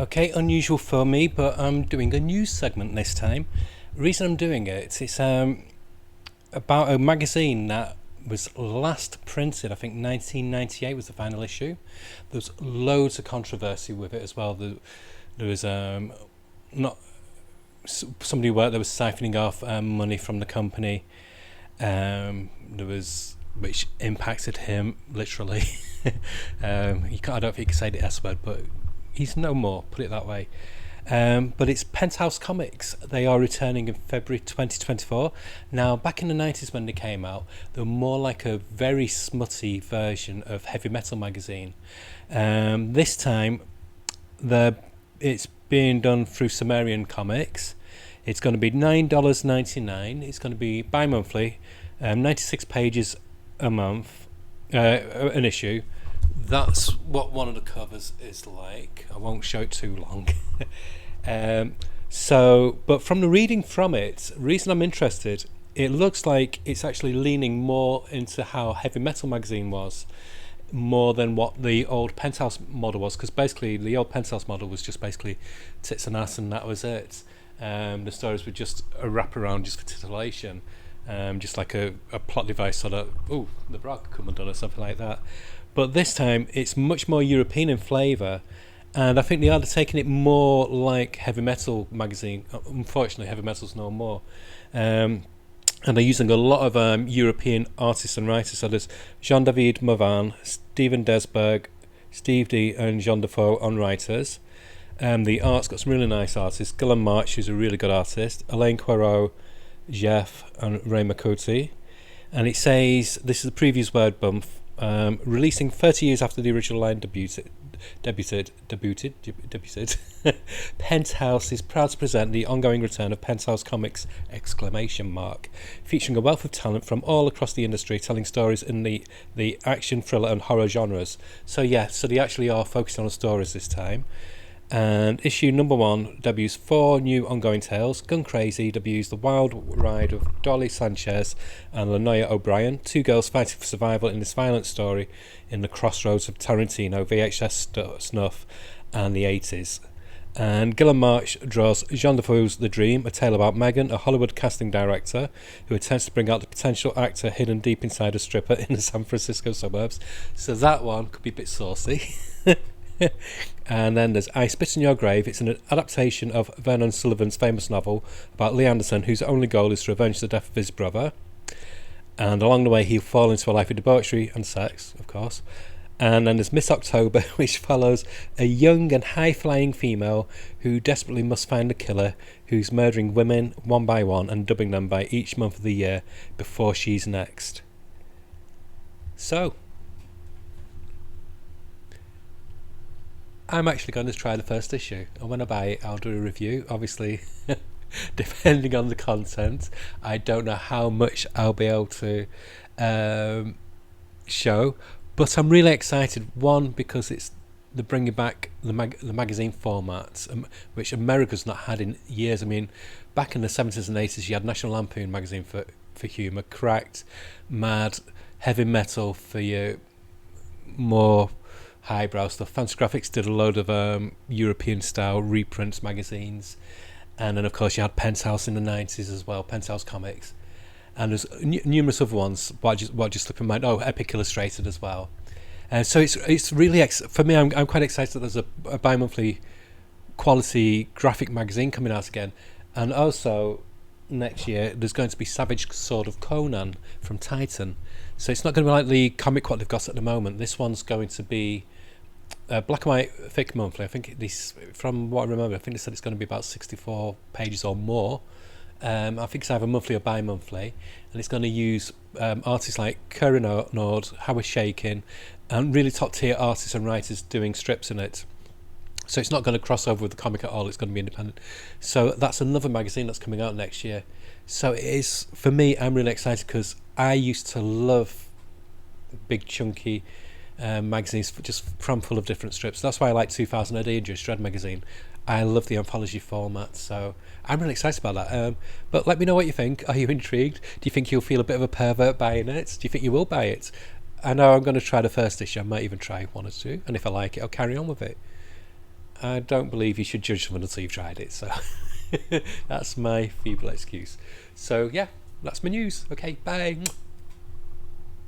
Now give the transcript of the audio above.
Okay, unusual for me, but I'm doing a news segment this time. The reason I'm doing it's about a magazine that was last printed, I think 1998 was the final issue. There's loads of controversy with it as well. There was not somebody worked that was siphoning off money from the company. There was which impacted him literally. I don't think you can say the S word, but he's no more. Put it that way. But it's Penthouse Comics. They are returning in February 2024. Now, back in the 90s when they came out, they were more like a very smutty version of Heavy Metal magazine. This time, it's being done through Sumerian Comics. It's going to be $9.99. It's going to be bi-monthly, 96 pages a month, an issue. That's what one of the covers is like. I won't show it too long. But from the reading from it, reason I'm interested, it looks like it's actually leaning more into how Heavy Metal magazine was, more than what the old Penthouse model was, because basically the old Penthouse model was just basically tits and ass and that was it. The stories were just a wraparound just for titillation, just like a plot device so that, the bra could come undone or something like that. But this time it's much more European in flavour, and I think they are taking it more like Heavy Metal magazine. Unfortunately, Heavy Metal's no more. And they're using a lot of European artists and writers. So there's Jean-David Mavan, Steven Desberg, Steve D and Jean Defoe on writers. The art's got some really nice artists. Gillian March, who's a really good artist. Alain Poirot, Jeff and Ray McCoty. And it says, this is the previous word bump, releasing 30 years after the original line debuted. Penthouse is proud to present the ongoing return of Penthouse Comics ! Featuring a wealth of talent from all across the industry, telling stories in the action, thriller and horror genres. So they actually are focusing on stories this time. And issue number 1 debuts 4 new ongoing tales. Gun Crazy debuts the wild ride of Dolly Sanchez and Lanoya O'Brien, two girls fighting for survival in this violent story in the crossroads of Tarantino, VHS snuff and the 80s. And Gillian March draws Jean Defoe's The Dream, a tale about Megan, a Hollywood casting director who attempts to bring out the potential actor hidden deep inside a stripper in the San Francisco suburbs. So that one could be a bit saucy. And then there's I Spit in Your Grave. It's an adaptation of Vernon Sullivan's famous novel about Lee Anderson, whose only goal is to avenge the death of his brother. And along the way, he'll fall into a life of debauchery and sex, of course. And then there's Miss October, which follows a young and high-flying female who desperately must find a killer who's murdering women one by one and dubbing them by each month of the year before she's next. So, I'm actually going to try the first issue, and when I buy it, I'll do a review. Obviously, depending on the content, I don't know how much I'll be able to show, but I'm really excited. One, because they're bringing back the magazine format, which America's not had in years. I mean, back in the 70s and 80s, you had National Lampoon magazine for humour, Cracked, Mad, Heavy Metal for your more highbrow stuff. Fantagraphics did a load of European style reprints magazines, and then of course you had Penthouse in the 90s as well, Penthouse Comics, and there's numerous other ones. What just slipped in mind? Oh, Epic Illustrated as well. And so it's really for me. I'm quite excited that there's a bi-monthly quality graphic magazine coming out again, and also next year there's going to be Savage Sword of Conan from Titan. So it's not going to be like the comic what they've got at the moment. This one's going to be black and white thick monthly. I think this, from what I remember, I think they said it's going to be about 64 pages or more. I think it's either monthly or bi-monthly, and it's going to use artists like Curry Nord, Howard Shakin, and really top tier artists and writers doing strips in it. So it's not going to cross over with the comic at all. It's going to be independent. So that's another magazine that's coming out next year. So it is, for me, I'm really excited because I used to love big chunky magazines just cram full of different strips. That's why I like 2000 AD and Judge Dredd magazine. I love the anthology format, so I'm really excited about that. But let me know what you think. Are you intrigued? Do you think you'll feel a bit of a pervert buying it? Do you think you will buy it? I know I'm going to try the first issue. I might even try one or two, and if I like it, I'll carry on with it. I don't believe you should judge someone until you've tried it. So that's my feeble excuse. So yeah, that's my news. Okay, bye.